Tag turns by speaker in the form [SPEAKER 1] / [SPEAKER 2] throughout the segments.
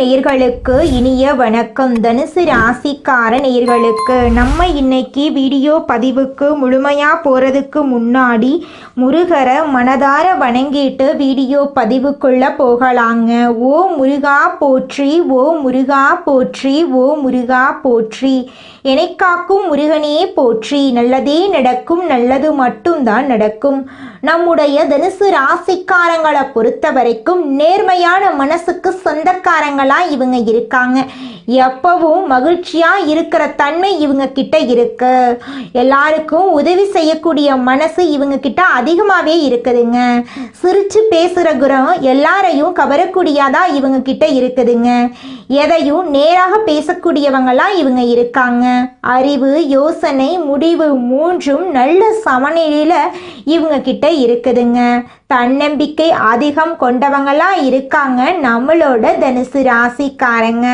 [SPEAKER 1] நேயர்களுக்கு இனிய வணக்கம். தனுசு ராசிக்கார நேயர்களுக்கு நம்ம இன்னைக்கு வீடியோ பதிவுக்கு முழுமையா போறதுக்கு முன்னாடி முருகரை மனதார வணங்கிட்டு வீடியோ பதிவுக்குள்ள போகலாங்க. ஓ முருகா போற்றி, ஓ முருகா போற்றி, ஓ முருகா போற்றி, என்னை காக்கும் முருகனே போற்றி. நல்லதே நடக்கும், நல்லது மட்டும்தான் நடக்கும். நம்முடைய தனுசு ராசிக்காரங்களை பொறுத்த வரைக்கும் நேர்மையான மனசுக்கு சொந்தக்காரங்களா இவங்க இருக்காங்க. எப்பவும் மகிழ்ச்சியா இருக்கிற தன்மை இவங்க கிட்ட இருக்கு. எல்லாருக்கும் உதவி செய்யக்கூடிய மனசு இவங்க கிட்ட அதிகமாவே இருக்குதுங்க. சிரிச்சு பேசுற குணம் எல்லாரையும் கவரக்கூடியதா இவங்க கிட்ட இருக்குதுங்க. எதையும் நேராக பேசக்கூடியவங்களா இவங்க இருக்காங்க. அறிவு, யோசனை, முடிவு மூன்றும் நல்ல சமநிலையில இவங்க கிட்ட இருக்குதுங்க. தன்னம்பிக்கை அதிகம் கொண்டவங்களா இருக்காங்க நம்மளோட தனுசு ராசிக்காரங்க.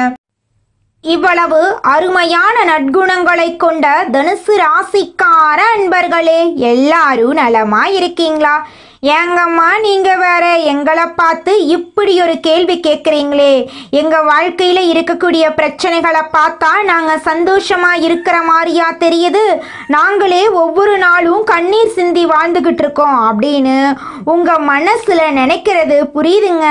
[SPEAKER 1] இவ்வளவு அருமையான நற்குணங்களை கொண்ட தனுசு ராசிக்கார அன்பர்களே, எல்லாரும் நலமா இருக்கீங்களா? ஏங்கம்மா நீங்க வேற எங்களை பார்த்து இப்படி ஒரு கேள்வி கேட்குறீங்களே? எங்க வாழ்க்கையில இருக்கக்கூடிய பிரச்சனைகளை பார்த்தா நாங்க சந்தோஷமா இருக்கிற மாதிரியா தெரியுது? நாங்களே ஒவ்வொரு நாளும் கண்ணீர் சிந்தி வாழ்ந்துகிட்டு இருக்கோம் அப்படின்னு உங்க மனசுல நினைக்கிறது புரியுதுங்க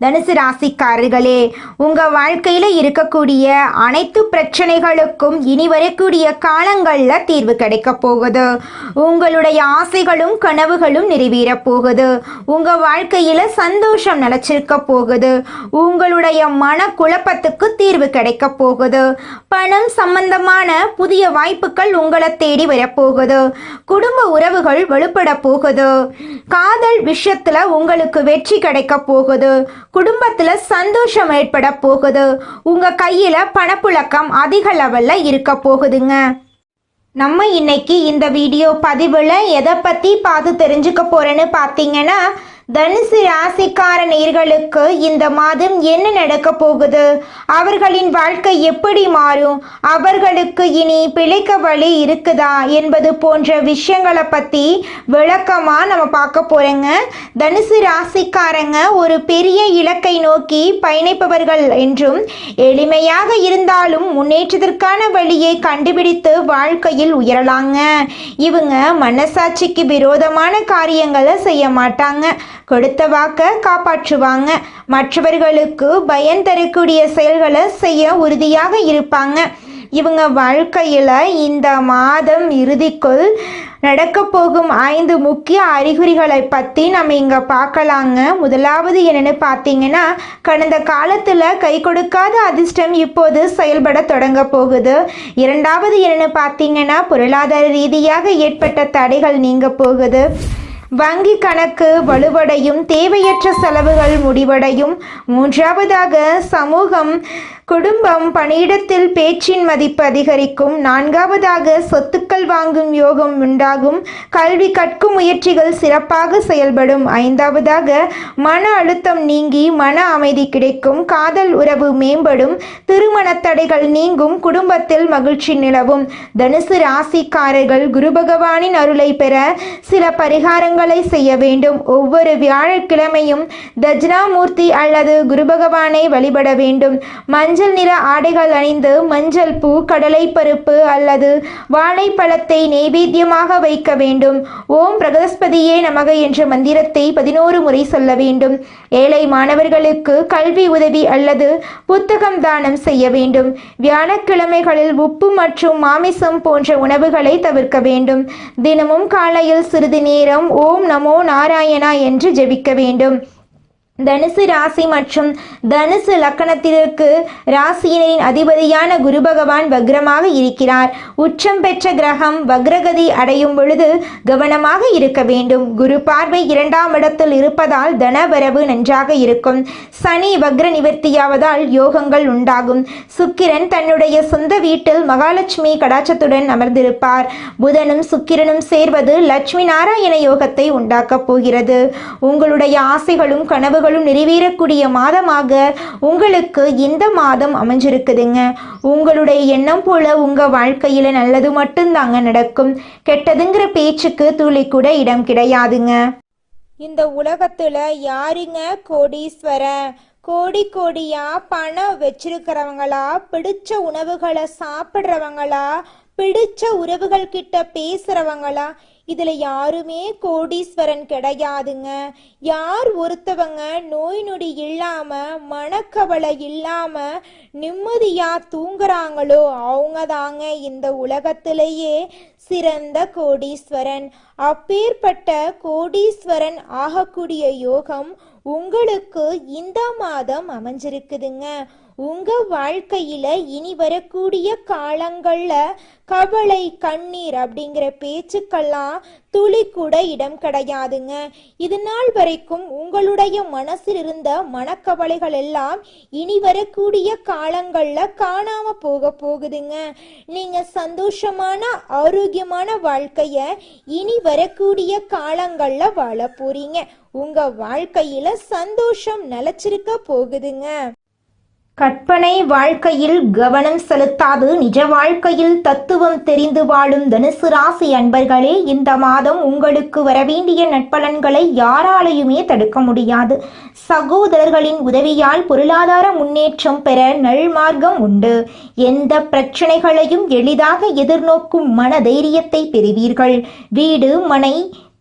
[SPEAKER 1] தனுசு ராசிக்காரர்களே. உங்க வாழ்க்கையில இருக்கக்கூடிய அனைத்து பிரச்சனைகளுக்கும் இனி வரக்கூடிய காலங்கள்ல தீர்வு கிடைக்க போகுது. உங்களுடைய ஆசைகளும் கனவுகளும் நிறைவேற போகுது. உங்க வாழ்க்கையில சந்தோஷம் நிலைச்சிருக்க போகுது. உங்களுடைய மன குழப்பத்துக்கு தீர்வு கிடைக்க போகுது. பணம் சம்பந்தமான புதிய வாய்ப்புகள் உங்களை தேடி வரப்போகுது. குடும்ப உறவுகள் வலுப்பட போகுது. காதல் விஷயத்துல உங்களுக்கு வெற்றி கிடைக்க போகுது. குடும்பத்துல சந்தோஷம் ஏற்பட போகுது. உங்க கையில பணப்புழக்கம் அதிக லெவல்ல இருக்க போகுதுங்க. நம்ம இன்னைக்கு இந்த வீடியோ பதிவில் எதை பற்றி பார்த்து தெரிஞ்சுக்க போகிறேன்னு பார்த்தீங்கன்னா, தனுசு ராசிக்கார நேயர்களுக்கு இந்த மாதம் என்ன நடக்க போகுது, அவர்களின் வாழ்க்கை எப்படி மாறும், அவர்களுக்கு இனி பிழைக்க வழி இருக்குதா என்பது போன்ற விஷயங்களை பற்றி விளக்கமாக நம்ம பார்க்க போகிறோங்க. தனுசு ராசிக்காரங்க ஒரு பெரிய இலக்கை நோக்கி பயணிப்பவர்கள் என்றும், எளிமையாக இருந்தாலும் முன்னேற்றத்திற்கான வழியை கண்டுபிடித்து வாழ்க்கையில் உயரலாங்க. இவங்க மனசாட்சிக்கு விரோதமான காரியங்களை செய்ய மாட்டாங்க. கொடுத்த வாக்க காப்பாற்றுவாங்க. மற்றவர்களுக்கு பயன் தரக்கூடிய செயல்களை செய்ய உறுதியாக இருப்பாங்க. இவங்க வாழ்க்கையில் இந்த மாதம் இறுதிக்குள் நடக்க போகும் 5 முக்கிய அறிகுறிகளை பற்றி நம்ம இங்கே பார்க்கலாங்க. முதலாவது என்னென்னு பார்த்தீங்கன்னா, கடந்த காலத்தில் கை கொடுக்காத அதிர்ஷ்டம் இப்போது செயல்பட தொடங்க போகுது. இரண்டாவது என்னென்னு பார்த்தீங்கன்னா, பொருளாதார ரீதியாக ஏற்பட்ட தடைகள் நீங்க போகுது. வங்கி கணக்கு வலுவடையும். தேவையற்ற செலவுகள் முடிவடையும். மூன்றாவதாக சமூகம், குடும்பம், பணியிடத்தில் பேச்சின் மதிப்பு அதிகரிக்கும். நான்காவதாக சொத்துக்கள் வாங்கும் யோகம் உண்டாகும். கல்வி கற்கும் முயற்சிகள் சிறப்பாக செயல்படும். ஐந்தாவதாக மன அழுத்தம் நீங்கி மன அமைதி கிடைக்கும். காதல் உறவு மேம்படும். திருமண தடைகள் நீங்கும். குடும்பத்தில் மகிழ்ச்சி நிலவும். தனுசு ராசிக்காரர்கள் குரு பகவானின் அருளை பெற சில பரிகாரங்களை செய்ய வேண்டும். ஒவ்வொரு வியாழக்கிழமையும் தட்சிணாமூர்த்தி அல்லது குரு பகவானை வழிபட வேண்டும். மஞ்சள் நிற ஆடைகள் அணிந்து மஞ்சள் பூ, கடலை பருப்பு அல்லது வாழைப்பழத்தை நெய்வேத்தியமாக வைக்க வேண்டும். ஓம் பிரகஸ்பதியே நமக என்ற மந்திரத்தை 11 முறை சொல்ல வேண்டும். ஏழை மாணவர்களுக்கு கல்வி உதவி அல்லது புத்தகம் தானம் செய்ய வேண்டும். வியாழக்கிழமைகளில் உப்பு மற்றும் மாமிசம் போன்ற உணவுகளை தவிர்க்க வேண்டும். தினமும் காலையில் சிறிது நேரம் ஓம் நமோ நாராயணா என்று ஜெபிக்க வேண்டும். தனுசு ராசி மற்றும் தனுசு லக்கணத்திற்கு ராசியினரின் அதிபதியான குரு பகவான் வக்ரமாக இருக்கிறார். உச்சம் பெற்ற கிரகம் வக்ரகதி அடையும் பொழுது கவனமாக இருக்க வேண்டும். குரு பார்வை 2ஆம் இடத்தில் இருப்பதால் தனவரவு நன்றாக இருக்கும். சனி வக்ர நிவர்த்தியாவதால் யோகங்கள் உண்டாகும். சுக்கிரன் தன்னுடைய சொந்த வீட்டில் மகாலட்சுமி கடாட்சத்துடன் அமர்ந்திருப்பார். புதனும் சுக்கிரனும் சேர்வது லட்சுமி நாராயண யோகத்தை உண்டாக்கப் போகிறது. உங்களுடைய ஆசைகளும் கனவுகளும் நிறைவேறக்கூடிய மாதமாக உங்களுக்கு இந்த மாதம் அமைஞ்சிருக்குதுங்க. உங்களுடைய எண்ணம் போல உங்க வாழ்க்கையில நல்லது மட்டும்தாங்க நடக்கும். கெட்டதுங்கிற பேச்சுக்கு துளி கூட இடம் கிடையாதுங்க. இந்த உலகத்துல யாருங்க கோடீஸ்வரன்? கோடி கோடியா பணம் வச்சிருக்கிறவங்களா, பிடிச்ச உணவுகளை சாப்பிட்றவங்களா, பிடிச்ச உறவுகள் கிட்ட பேசுறவங்களா, இதுல யாருமே கோடீஸ்வரன் கிடையாதுங்க. யார் ஒருத்தவங்க நோய் நொடி இல்லாம மனக்கவலை இல்லாம நிம்மதியா தூங்குறாங்களோ அவங்க தாங்க இந்த உலகத்திலேயே சிறந்த கோடீஸ்வரன். அப்பேற்பட்ட கோடீஸ்வரன் ஆகக்கூடிய யோகம் உங்களுக்கு இந்த மாதம் அமைஞ்சிருக்குதுங்க. உங்க வாழ்க்கையில இனி வரக்கூடிய காலங்கள்ல கவலை கண்ணீர் அப்படிங்கிற பேச்சுக்கெல்லாம் துளி கூட இடம் கிடையாதுங்க. இது நாள் வரைக்கும் உங்களுடைய மனசில் இருந்த மனக்கவலைகள் எல்லாம் இனி வரக்கூடிய காலங்கள்ல காணாம போகுதுங்க. நீங்க சந்தோஷமான ஆரோக்கியமான வாழ்க்கைய இனி வரக்கூடிய காலங்கள்ல வாழ போறீங்க. உங்க வாழ்க்கையில சந்தோஷம் நிலைச்சிருக்க போகுதுங்க. கற்பனை வாழ்க்கையில் கவனம் செலுத்தாது நிஜ வாழ்க்கையில் தத்துவம் தெரிந்து வாழும் தனுசு ராசி அன்பர்களே, இந்த மாதம் உங்களுக்கு வரவேண்டிய நற்பலன்களை யாராலையுமே தடுக்க முடியாது. சகோதரர்களின் உதவியால் பொருளாதார முன்னேற்றம் பெற நல்மார்க்கம் உண்டு. எந்த பிரச்சனைகளையும் எளிதாக எதிர்நோக்கும் மன தைரியத்தை பெறுவீர்கள். வீடு, மனை,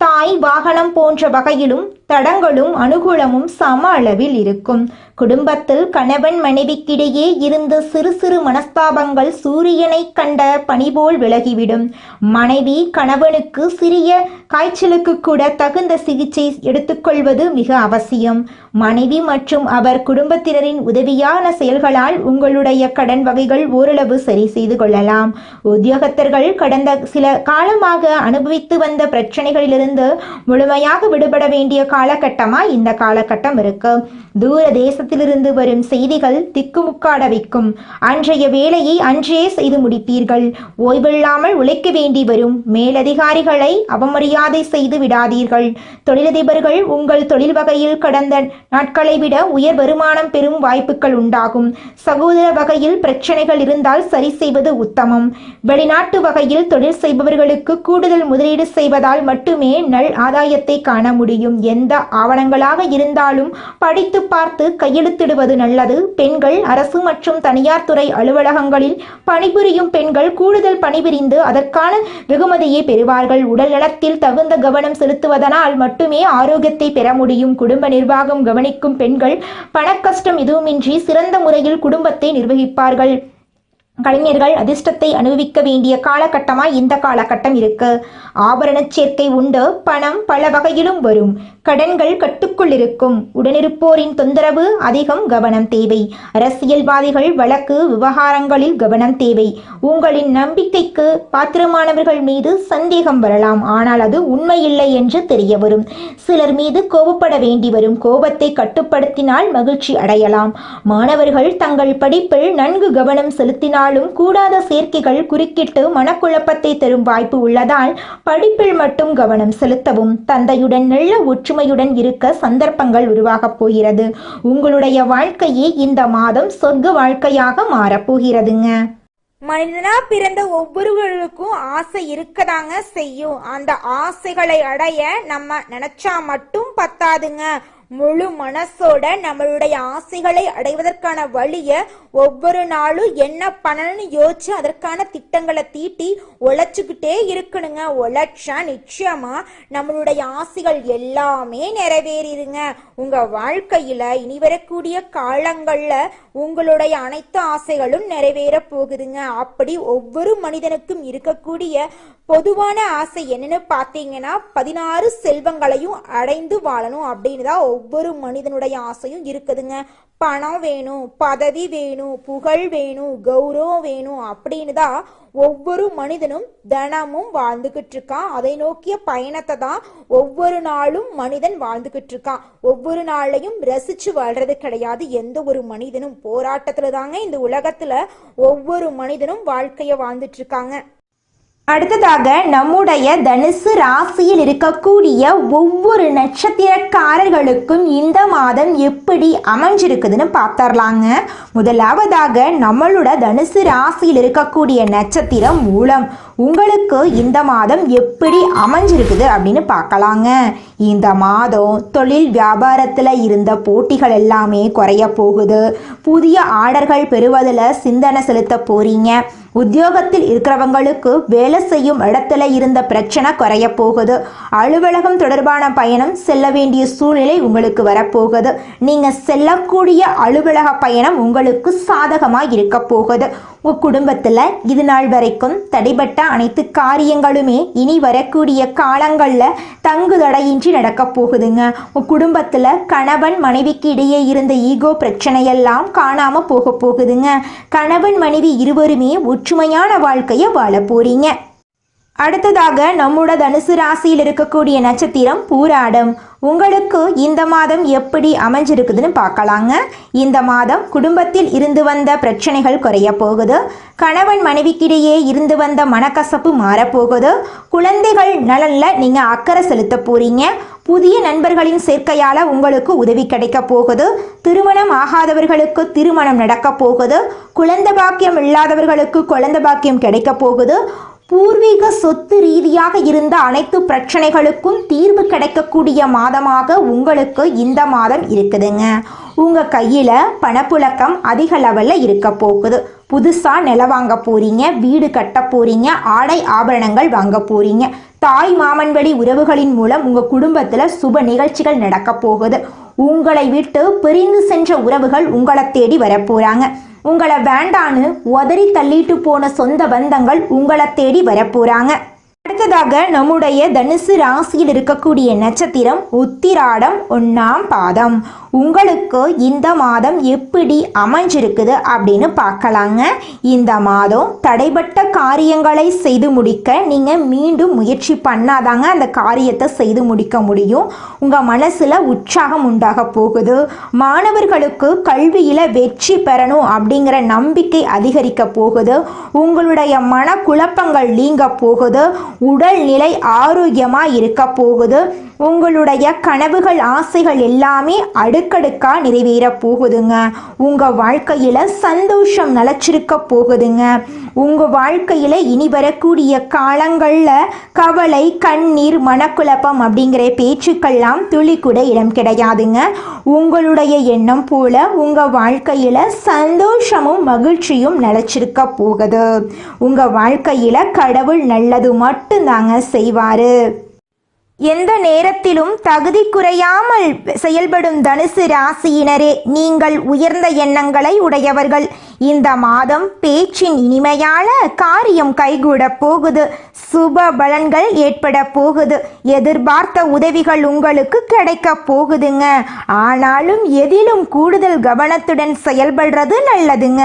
[SPEAKER 1] தாய், வாகனம் போன்ற வகையிலும் தடங்களும் அனுகூலமும் சம அளவில் இருக்கும். குடும்பத்தில் கணவன் மனைவிக்கிடையே இருந்த சிறு சிறு மனஸ்தாபங்கள் சூரியனை கண்ட பனிபோல் விலகிவிடும். மனைவி கணவனுக்கு சிறிய காய்ச்சலுக்கு கூட தகுந்த சிகிச்சை எடுத்துக்கொள்வது மிக அவசியம். மனைவி மற்றும் அவர் குடும்பத்தினரின் உதவியான செயல்களால் உங்களுடைய கடன் வகைகள் ஓரளவு சரி செய்து கொள்ளலாம். உத்தியோகத்தர்கள் கடந்த சில காலமாக அனுபவித்து வந்த பிரச்சனைகளிலிருந்து முழுமையாக விடுபட வேண்டிய காலகட்டமா இந்த காலகட்டம் இருக்கு. தூர தேசத்திலிருந்து வரும் செய்திகள் திக்குமுக்காட வைக்கும். அன்றைய வேலையை அன்றே செய்து முடிப்பீர்கள். ஓய்வில்லாமல் உழைக்க வேண்டி வரும். மேலதிகாரிகளை அவமரியாதை செய்து விடாதீர்கள். தொழிலதிபர்கள் உங்கள் தொழில் வகையில் கடந்த நாட்களை விட உயர் வருமானம் பெறும் வாய்ப்புகள் உண்டாகும். சகோதர வகையில் பிரச்சனைகள் இருந்தால் சரி செய்வது உத்தமம். வெளிநாட்டு வகையில் தொழில் செய்பவர்களுக்கு கூடுதல் முதலீடு செய்வதால் மட்டுமே நல் ஆதாயத்தை காண முடியும். எந்த ஆவணங்களாக இருந்தாலும் படித்து பார்த்து கையெழுத்திடுவது நல்லது. பெண்கள் அரசு மற்றும் தனியார் துறை அலுவலகங்களில் பணிபுரியும் பெண்கள் கூடுதல் பணிபுரிந்து அதற்கான வெகுமதியை பெறுவார்கள். உடல் நலத்தில் தகுந்த கவனம் செலுத்துவதனால் மட்டுமே ஆரோக்கியத்தை பெற முடியும். குடும்ப நிர்வாகம் கவனிக்கும் பெண்கள் பணக்கஷ்டம் எதுவுமின்றி சிறந்த முறையில் குடும்பத்தை நிர்வகிப்பார்கள். கலைஞர்கள் அதிர்ஷ்டத்தை அனுபவிக்க வேண்டிய காலகட்டமாய் இந்த காலகட்டம் இருக்கு. ஆபரண சேர்க்கை உண்டு. பணம் பல வகையிலும் வரும். கடன்கள் கட்டுக்குள் இருக்கும். உடனிருப்போரின் தொந்தரவு அதிகம், கவனம் தேவை. அரசியல்வாதிகள் வழக்கு விவகாரங்களில் கவனம் தேவை. உங்களின் நம்பிக்கைக்கு பாத்திரமானவர்கள் மீது சந்தேகம் வரலாம், ஆனால் அது உண்மையில்லை என்று தெரிய வரும். சிலர் மீது கோபப்பட வேண்டி வரும். கோபத்தை கட்டுப்படுத்தினால் மகிழ்ச்சி அடையலாம். மாணவர்கள் தங்கள் படிப்பில் நன்கு கவனம் செலுத்தினால் கூடாத சேர்க்கைகள் குறுக்கிட்டு மனக்குழப்பத்தை தரும் வாய்ப்பு உள்ளதால் படிப்பில் மட்டும் கவனம் செலுத்தவும். தந்தையுடன் நல்ல ஒற்றுமையுடன் இருக்க சந்தர்ப்பங்கள் உருவாகப் போகிறது. உங்களுடைய வாழ்க்கையே இந்த மாதம் சொர்க்க வாழ்க்கையாக மாறப்போகிறதுங்க. மனிதனா பிறந்த ஒவ்வொருவருக்கும் ஆசை இருக்கதாங்க செய்யும். அந்த ஆசைகளை அடைய நம்ம நினைச்சா மட்டும் பத்தாதுங்க. முழு மனசோட நம்மளுடைய ஆசைகளை அடைவதற்கான வழிய ஒவ்வொரு நாளும் என்ன பண்ணணும்னு யோசிச்சு அதற்கான திட்டங்களை தீட்டி உழைச்சுக்கிட்டே இருக்கணுங்க. உழைச்சா நிச்சயமா நம்மளுடைய ஆசைகள் எல்லாமே நிறைவேறிடுங்க. உங்க வாழ்க்கையில இனி வரக்கூடிய காலங்கள்ல உங்களுடைய அனைத்து ஆசைகளும் நிறைவேற போகுதுங்க. அப்படி ஒவ்வொரு மனிதனுக்கும் இருக்கக்கூடிய பொதுவான ஆசை என்னன்னு பார்த்தீங்கன்னா 16 செல்வங்களையும் அடைந்து வாழணும் அப்படின்னு தான் ஒவ்வொரு மனிதனுடைய ஆசையும் இருக்குதுங்க. பணம் வேணும், பதவி வேணும், புகழ் வேணும், கௌரவம் வேணும் அப்படின்னு தான் ஒவ்வொரு மனிதனும் தினமும் வாழ்ந்துகிட்டு இருக்கான். அதை நோக்கிய பயணத்தை தான் ஒவ்வொரு நாளும் மனிதன் வாழ்ந்துகிட்டு இருக்கான். ஒவ்வொரு நாளையும் ரசிச்சு வாழ்றது கிடையாது. எந்த ஒரு மனிதனும் போராட்டத்துல தாங்க இந்த உலகத்துல ஒவ்வொரு மனிதனும் வாழ்க்கைய வாழ்ந்துட்டு இருக்காங்க. அடுத்ததாக நம்முடைய தனுசு ராசியில் இருக்கக்கூடிய ஒவ்வொரு நட்சத்திரக்காரர்களுக்கும் இந்த மாதம் எப்படி அமைஞ்சிருக்குதுன்னு பார்த்தரலாங்க. முதலாவதாக நம்மளோட தனுசு ராசியில் இருக்கக்கூடிய நட்சத்திரம் மூலம். உங்களுக்கு இந்த மாதம் எப்படி அமைஞ்சிருக்குது அப்படின்னு பார்க்கலாங்க. இந்த மாதம் தொழில் வியாபாரத்தில் இருந்த போட்டிகள் எல்லாமே குறைய போகுது. புதிய ஆர்டர்கள் பெறுவதில் சிந்தனை செலுத்த போறீங்க. உத்தியோகத்தில் இருக்கிறவங்களுக்கு வேலை செய்யும் இடத்துல இருந்த பிரச்சனை குறைய போகுது. அலுவலகம் தொடர்பான பயணம் செல்ல வேண்டிய சூழ்நிலை உங்களுக்கு வரப்போகுது. நீங்கள் செல்லக்கூடிய அலுவலக பயணம் உங்களுக்கு சாதகமாக இருக்க போகுது. உங்கள் குடும்பத்தில் இது நாள் வரைக்கும் தடைபட்ட அனைத்து காரியங்களுமே இனி வரக்கூடிய காலங்களில் தங்கு தடையின்றி நடக்க போகுதுங்க. உங்கள் குடும்பத்தில் கணவன் மனைவிக்கு இடையே இருந்த ஈகோ பிரச்சனையெல்லாம் காணாமல் போக போகுதுங்க. கணவன் மனைவி இருவருமே ஒற்றுமையான வாழ்க்கையை வாழ போறீங்க. அடுத்ததாக நம்மோட தனுசு ராசியில் இருக்கக்கூடிய நட்சத்திரம் பூராடம். உங்களுக்கு இந்த மாதம் எப்படி அமைஞ்சிருக்குதுன்னு பார்க்கலாங்க. இந்த மாதம் குடும்பத்தில் இருந்து வந்த பிரச்சனைகள் குறைய போகுது. கணவன் மனைவிக்கிடையே இருந்து வந்த மனக்கசப்பு மாறப்போகுது. குழந்தைகள் நலனில் நீங்கள் அக்கறை செலுத்த போறீங்க. புதிய நண்பர்களின் சேர்க்கையால் உங்களுக்கு உதவி கிடைக்க போகுது. திருமணம் ஆகாதவர்களுக்கு திருமணம் நடக்க போகுது. குழந்தை பாக்கியம் இல்லாதவர்களுக்கு குழந்தை பாக்கியம் கிடைக்க போகுது. பூர்வீக சொத்து ரீதியாக இருந்த அனைத்து பிரச்சனைகளுக்கும் தீர்வு கிடைக்கக்கூடிய மாதமாக உங்களுக்கு இந்த மாதம் இருக்குதுங்க. உங்கள் கையில் பணப்புழக்கம் அதிக லெவலில் இருக்க போகுது. புதுசாக நிலம் வாங்க போறீங்க, வீடு கட்ட போறீங்க, ஆடை ஆபரணங்கள் வாங்க போறீங்க. தாய் மாமன் வழி உறவுகளின் மூலம் உங்கள் குடும்பத்தில் சுப நிகழ்ச்சிகள் நடக்க போகுது. உங்களை விட்டு பிரிந்து சென்ற உறவுகள் உங்களை தேடி வரப்போறாங்க. உங்களை வேண்டான்னு உதறி தள்ளிட்டு போன சொந்த பந்தங்கள் உங்களை தேடி வரப்போறாங்க. அடுத்ததாக நம்முடைய தனுசு ராசியில் இருக்கக்கூடிய நட்சத்திரம் உத்திராடம் 1ஆம் பாதம். உங்களுக்கு இந்த மாதம் எப்படி அமைஞ்சிருக்குது அப்படின்னு பார்க்கலாங்க. இந்த மாதம் தடைபட்ட காரியங்களை செய்து முடிக்க நீங்கள் மீண்டும் முயற்சி பண்ணாதாங்க அந்த காரியத்தை செய்து முடிக்க முடியும். உங்கள் மனசில் உற்சாகம் உண்டாக போகுது. மாணவர்களுக்கு கல்வியில் வெற்றி பெறணும் அப்படிங்கிற நம்பிக்கை அதிகரிக்க போகுது. உங்களுடைய மனக்குழப்பங்கள் நீங்க போகுது. உடல்நிலை ஆரோக்கியமாக இருக்க போகுது. உங்களுடைய கனவுகள் ஆசைகள் எல்லாமே அடுக்கடுக்கா நிறைவேற போகுதுங்க. உங்கள் வாழ்க்கையில் சந்தோஷம் நிலச்சிருக்க போகுதுங்க. உங்கள் வாழ்க்கையில் இனி வரக்கூடிய காலங்களில் கவலை, கண்ணீர், மனக்குழப்பம் அப்படிங்கிற பேச்சுக்கெல்லாம் துளி கூட இடம் கிடையாதுங்க. உங்களுடைய எண்ணம் போல உங்கள் வாழ்க்கையில் சந்தோஷமும் மகிழ்ச்சியும் நிலச்சிருக்க போகுது. உங்கள் வாழ்க்கையில் கடவுள் நல்லது மட்டும்தாங்க செய்வார். எந்த நேரத்திலும் தகுதி குறையாமல் செயல்படும் தனுசு ராசியினரே, நீங்கள் உயர்ந்த எண்ணங்களை உடையவர்கள். இந்த மாதம் பேச்சின் இனிமையால காரியம் கைகூட போகுது. சுப பலன்கள் ஏற்பட போகுது. எதிர்பார்த்த உதவிகள் உங்களுக்கு கிடைக்க போகுதுங்க. ஆனாலும் எதிலும் கூடுதல் கவனத்துடன் செயல்படுறது நல்லதுங்க.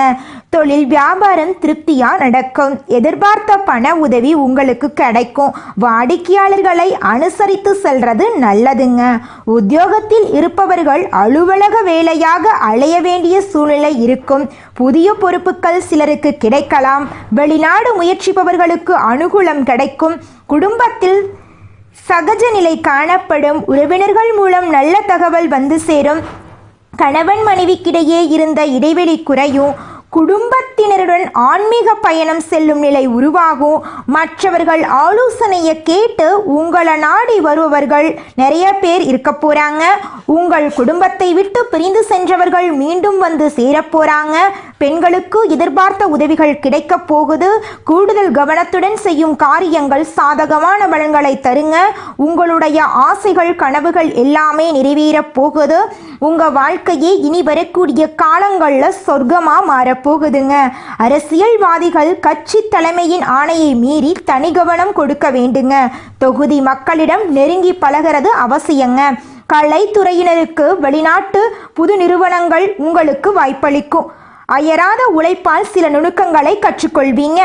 [SPEAKER 1] தொழில் வியாபாரம் திருப்தியா நடக்கும். எதிர்பார்த்த பண உதவி உங்களுக்கு கிடைக்கும். வாடிக்கையாளர்களை அனுசரித்து செல்றது நல்லதுங்க. உத்தியோகத்தில் இருப்பவர்கள் அலுவலக வேலையாக அலைய வேண்டிய சூழ்நிலை இருக்கும். புதிய பொறுப்புகள் சிலருக்கு கிடைக்கலாம். வெளிநாடு முயற்சிப்பவர்களுக்கு அனுகூலம் கிடைக்கும். குடும்பத்தில் சகஜ நிலை காணப்படும். உறவினர்கள் மூலம் நல்ல தகவல் வந்து சேரும். கணவன் மனைவிக்கிடையே இருந்த இடைவெளி குறையும். குடும்பத்தினருடன் ஆன்மீக பயணம் செல்லும் நிலை உருவாகும். மற்றவர்கள் ஆலோசனையை கேட்டு உங்களை நாடி வருபவர்கள் நிறைய பேர் இருக்க போறாங்க. உங்கள் குடும்பத்தை விட்டு பிரிந்து சென்றவர்கள் மீண்டும் வந்து சேரப்போறாங்க. பெண்களுக்கு எதிர்பார்த்த உதவிகள் கிடைக்க போகுது. கூடுதல் கவனத்துடன் செய்யும் காரியங்கள் சாதகமான பலன்களை தருங்க. உங்களுடைய ஆசைகள், கனவுகள் எல்லாமே நிறைவேற போகுது. உங்க வாழ்க்கையே இனி வரக்கூடிய காலங்களில் சொர்க்கமா மாறப்போகுதுங்க. அரசியல்வாதிகள் கட்சி தலைமையின் ஆணையை மீறி தனி கவனம் கொடுக்க வேண்டுங்க. தொகுதி மக்களிடம் நெருங்கி பழகிறது அவசியங்க. கலைத்துறையினருக்கு வெளிநாட்டு புது நிறுவனங்கள் உங்களுக்கு வாய்ப்பளிக்கும். அயராத உழைப்பால் சில நுணுக்கங்களை கற்றுக்கொள்வீங்க.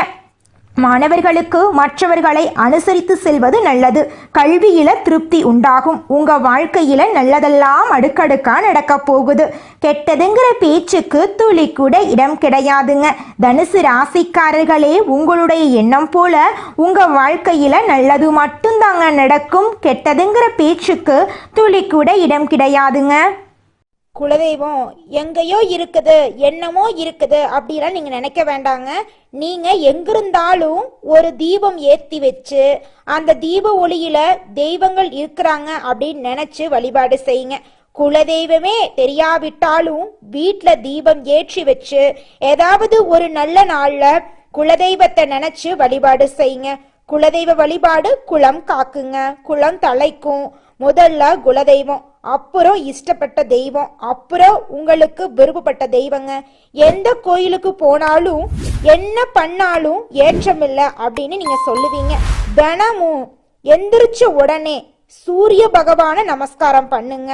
[SPEAKER 1] மாணவர்களுக்கு மற்றவர்களை அனுசரித்து செல்வது நல்லது. கல்வியில திருப்தி உண்டாகும். உங்க வாழ்க்கையில நல்லதெல்லாம் அடுக்கடுக்கா நடக்க போகுது. கெட்டதுங்கிற பேச்சுக்கு துளி கூட இடம் கிடையாதுங்க. தனுசு ராசிக்காரர்களே, உங்களுடைய எண்ணம் போல உங்க வாழ்க்கையில நல்லது மட்டும்தாங்க நடக்கும். கெட்டதுங்கிற பேச்சுக்கு துளி கூட இடம் கிடையாதுங்க. குலதெய்வம் எங்கேயோ இருக்குது, என்னமோ இருக்குது அப்படிலாம் நீங்க நினைக்க வேண்டாங்க. நீங்க எங்கிருந்தாலும் ஒரு தீபம் ஏத்தி வச்சு அந்த தீப ஒளியில தெய்வங்கள் இருக்கிறாங்க அப்படின்னு நினைச்சு வழிபாடு செய்யுங்க. குலதெய்வமே தெரியாவிட்டாலும் வீட்டுல தீபம் ஏற்றி வச்சு ஏதாவது ஒரு நல்ல நாள்ல குலதெய்வத்தை நினைச்சு வழிபாடு செய்யுங்க. குலதெய்வ வழிபாடு குலம் காக்குங்க, குலம் தலைக்கும். முதல்ல குலதெய்வம், அப்புறம் இஷ்டப்பட்ட தெய்வம், அப்புறம் உங்களுக்கு விருப்பப்பட்ட தெய்வங்க. எந்த கோயிலுக்கு போனாலும் என்ன பண்ணாலும் ஏற்றமில்லை அப்படின்னு நீங்க சொல்லுவீங்க. தினமும் எந்திரிச்ச உடனே சூரிய பகவான நமஸ்காரம் பண்ணுங்க.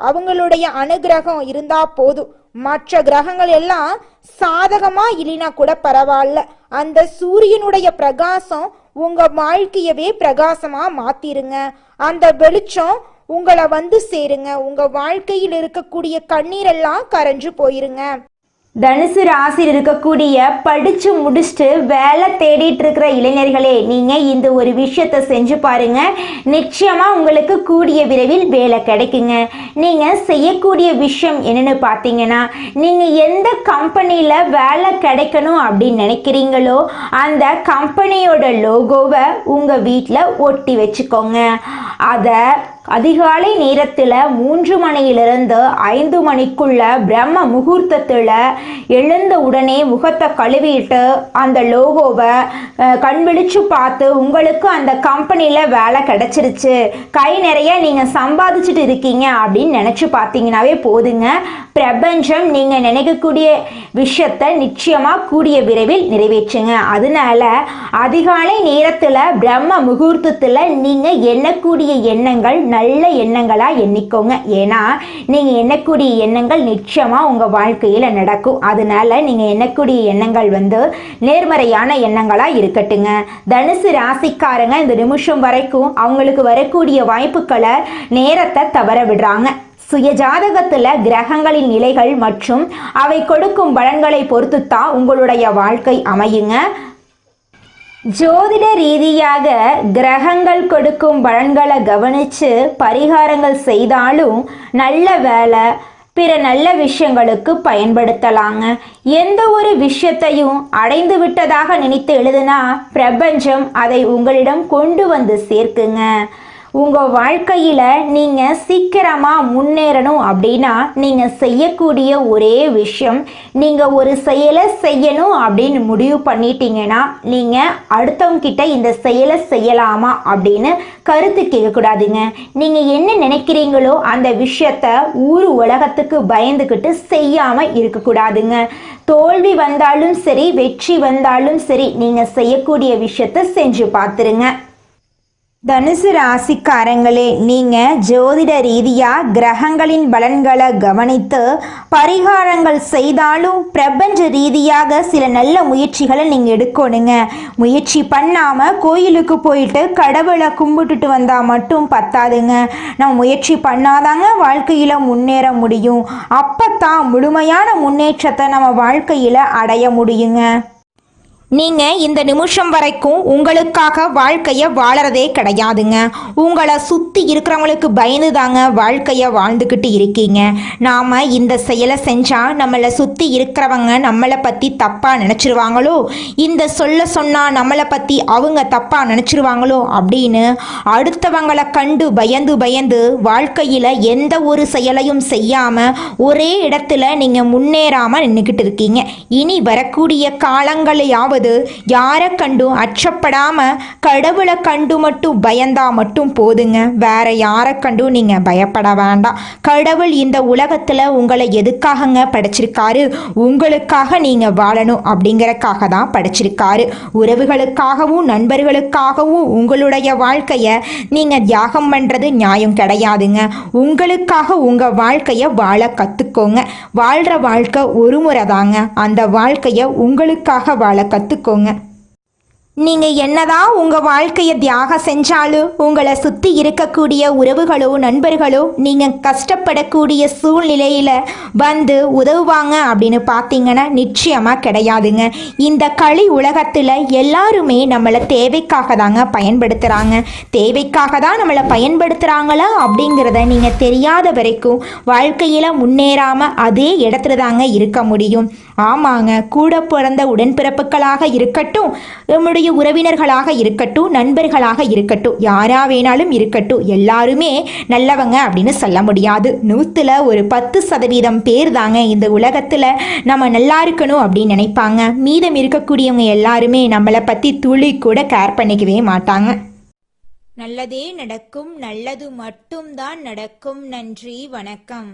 [SPEAKER 1] அவங்களுடைய அனுகிரகம் இருந்தா போதும். மற்ற கிரகங்கள் எல்லாம் சாதகமா இல்லைனா கூட பரவாயில்ல, அந்த சூரியனுடைய பிரகாசம் உங்க வாழ்க்கையவே பிரகாசமா மாத்திருங்க. அந்த வெளிச்சம் உங்களை வந்து சேருங்க. உங்க வாழ்க்கையில் இருக்கக்கூடிய கண்ணீரெல்லாம் கரைஞ்சு போயிருங்க.
[SPEAKER 2] தனுசு ராசியில் இருக்கக்கூடிய படிச்சு முடிச்சுட்டு வேலை தேடிட்டு இருக்கிற இளைஞர்களே, நீங்க இந்த ஒரு விஷயத்த செஞ்சு பாருங்க. நிச்சயமா உங்களுக்கு கூடிய விரைவில் வேலை கிடைக்குங்க. நீங்க செய்யக்கூடிய விஷயம் என்னன்னு பார்த்தீங்கன்னா, நீங்க எந்த கம்பெனியில வேலை கிடைக்கணும் அப்படின்னு நினைக்கிறீங்களோ அந்த கம்பெனியோட லோகோவை உங்க வீட்டில் ஒட்டி வச்சுக்கோங்க. அதை அதிகாலை நேரத்தில் 3 மணியிலிருந்து 5 மணிக்குள்ள பிரம்ம முகூர்த்தத்தில் எழுந்த உடனே முகத்தை கழுவிட்டு அந்த லோகோவை கண் விழிச்சு பார்த்து உங்களுக்கு அந்த கம்பெனியில் வேலை கிடைச்சிருச்சு, கை நிறைய நீங்கள் சம்பாதிச்சுட்டு இருக்கீங்க அப்படின்னு நினச்சி பார்த்தீங்கன்னாவே போதுங்க. பிரபஞ்சம் நீங்கள் நினைக்கக்கூடிய விஷயத்தை நிச்சயமாக கூடிய விரைவில் நிறைவேற்றுங்க. அதனால அதிகாலை நேரத்தில் பிரம்ம முகூர்த்தத்தில் நீங்கள் எண்ணக்கூடிய எண்ணங்கள் நல்ல எண்ணங்களாக எண்ணிக்கோங்க. ஏன்னா நீங்கள் எண்ணக்கூடிய எண்ணங்கள் நிச்சயமாக உங்கள் வாழ்க்கையில் நடக்கும். அதனால நீங்கள் எண்ணக்கூடிய எண்ணங்கள் நேர்மறையான எண்ணங்களாக இருக்கட்டுங்க. தனுசு ராசிக்காரங்க இந்த நிமிஷம் வரைக்கும் அவங்களுக்கு வரக்கூடிய வாய்ப்புகளை நேரத்தை தவற விடுறாங்க. சுய ஜாதகத்தில் கிரகங்களின் நிலைகள் மற்றும் அவை கொடுக்கும் பலன்களை பொறுத்து தான் உங்களுடைய வாழ்க்கை அமையுங்க. ஜோதிட ரீதியாக கிரகங்கள் கொடுக்கும் பலன்களை கவனித்து பரிகாரங்கள் செய்தாலும் நல்ல வேலை பிற நல்ல விஷயங்களுக்கு பயன்படுத்தலாங்க. எந்த ஒரு விஷயத்தையும் அடைந்து விட்டதாக நினைத்து எழுதுனா பிரபஞ்சம் அதை உங்களிடம் கொண்டு வந்து சேர்க்குங்க. உங்கள் வாழ்க்கையில் நீங்கள் சீக்கிரமாக முன்னேறணும் அப்படின்னா நீங்கள் செய்யக்கூடிய ஒரே விஷயம், நீங்கள் ஒரு செயலை செய்யணும் அப்படின்னு முடிவு பண்ணிட்டீங்கன்னா நீங்கள் அடுத்தவங்கிட்ட இந்த செயலை செய்யலாமா அப்படின்னு கருத்து கேட்கக்கூடாதுங்க. நீங்கள் என்ன நினைக்கிறீங்களோ அந்த விஷயத்த ஊர் உலகத்துக்கு பயந்துக்கிட்டு செய்யாமல் இருக்கக்கூடாதுங்க. தோல்வி வந்தாலும் சரி வெற்றி வந்தாலும் சரி நீங்கள் செய்யக்கூடிய விஷயத்த செஞ்சு பார்த்துருங்க. தனுசு ராசிக்காரங்களே, நீங்கள் ஜோதிட ரீதியாக கிரகங்களின் பலன்களை கவனித்து பரிகாரங்கள் செய்தாலும் பிரபஞ்ச ரீதியாக சில நல்ல முயற்சிகளை நீங்கள் எடுக்கணுங்க. முயற்சி பண்ணாமல் கோயிலுக்கு போயிட்டு கடவுளை கும்பிட்டுட்டு வந்தால் மட்டும் பத்தாதுங்க. நம்ம முயற்சி பண்ணாதாங்க வாழ்க்கையில் முன்னேற முடியும். அப்போ தான் முழுமையான முன்னேற்றத்தை நம்ம வாழ்க்கையில் அடைய முடியுங்க.
[SPEAKER 1] நீங்கள் இந்த நிமிஷம் வரைக்கும் உங்களுக்காக வாழ்க்கையை வாழறதே கிடையாதுங்க. உங்களை சுற்றி இருக்கிறவங்களுக்கு பயந்து தாங்க வாழ்க்கையை வாழ்ந்துக்கிட்டு இருக்கீங்க. நாம் இந்த செயலை செஞ்சால் நம்மளை சுற்றி இருக்கிறவங்க நம்மளை பற்றி தப்பாக நினச்சிருவாங்களோ, இந்த சொன்னால் நம்மளை பற்றி அவங்க தப்பாக நினச்சிருவாங்களோ அப்படின்னு அடுத்தவங்களை கண்டு பயந்து பயந்து வாழ்க்கையில் எந்த ஒரு செயலையும் செய்யாமல் ஒரே இடத்துல நீங்கள் முன்னேறாமல் நின்றுக்கிட்டு இருக்கீங்க. இனி வரக்கூடிய காலங்களையாவது யாரை கண்டும் அச்சப்படாம கடவுளை கண்டு மட்டும் பயந்தா மட்டும் போதுங்க. வேற யாரை கண்டும் நீங்க பயப்பட வேண்டாம். கடவுள் இந்த உலகத்துல உங்களை எதுக்காகங்க படைச்சிருக்காரு? உங்களுக்காக நீங்க வாழணும் அப்படிங்கறக்காக தான் படைச்சிருக்காரு. உறவுகளுக்காகவும் நண்பர்களுக்காகவும் உங்களுடைய வாழ்க்கைய நீங்க தியாகம் பண்றது நியாயம் கிடையாதுங்க. உங்களுக்காக உங்க வாழ்க்கைய வாழ கத்துக்கோங்க. வாழ்ற வாழ்க்கை ஒரு முறை தாங்க. அந்த வாழ்க்கைய உங்களுக்காக வாழ கத்துக்கோங்க. நீங்கள் என்னதான் உங்கள் வாழ்க்கையை தியாகம் செஞ்சாலும் உங்களை சுற்றி இருக்கக்கூடிய உறவுகளோ நண்பர்களோ நீங்கள் கஷ்டப்படக்கூடிய சூழ்நிலையில் வந்து உதவுவாங்க அப்படின்னு பார்த்தீங்கன்னா நிச்சயமாக கிடையாதுங்க. இந்த களி உலகத்தில் எல்லாருமே நம்மளை தேவைக்காக தாங்க பயன்படுத்துகிறாங்க. தேவைக்காக தான் நம்மளை பயன்படுத்துகிறாங்களா அப்படிங்கிறத நீங்கள் தெரியாத வரைக்கும் வாழ்க்கையில் முன்னேறாமல் அதே இடத்துல தாங்க இருக்க முடியும். ஆமாங்க, கூட பிறந்த உடன்பிறப்புகளாக இருக்கட்டும், நம்முடைய உறவினர்களாக இருக்கட்டும், நண்பர்களாக இருக்கட்டும், யாரா வேணாலும் இருக்கட்டும், எல்லாருமே நல்லவங்க அப்படின்னு சொல்ல முடியாது. 100ல் ஒரு 10% பேர் தாங்க இந்த உலகத்தில் நம்ம நல்லா இருக்கணும் அப்படின்னு நினைப்பாங்க. மீதம் இருக்கக்கூடியவங்க எல்லாருமே நம்மளை பற்றி துளி கூட கேர் பண்ணிக்கவே மாட்டாங்க. நல்லதே நடக்கும், நல்லது மட்டும்தான் நடக்கும். நன்றி, வணக்கம்.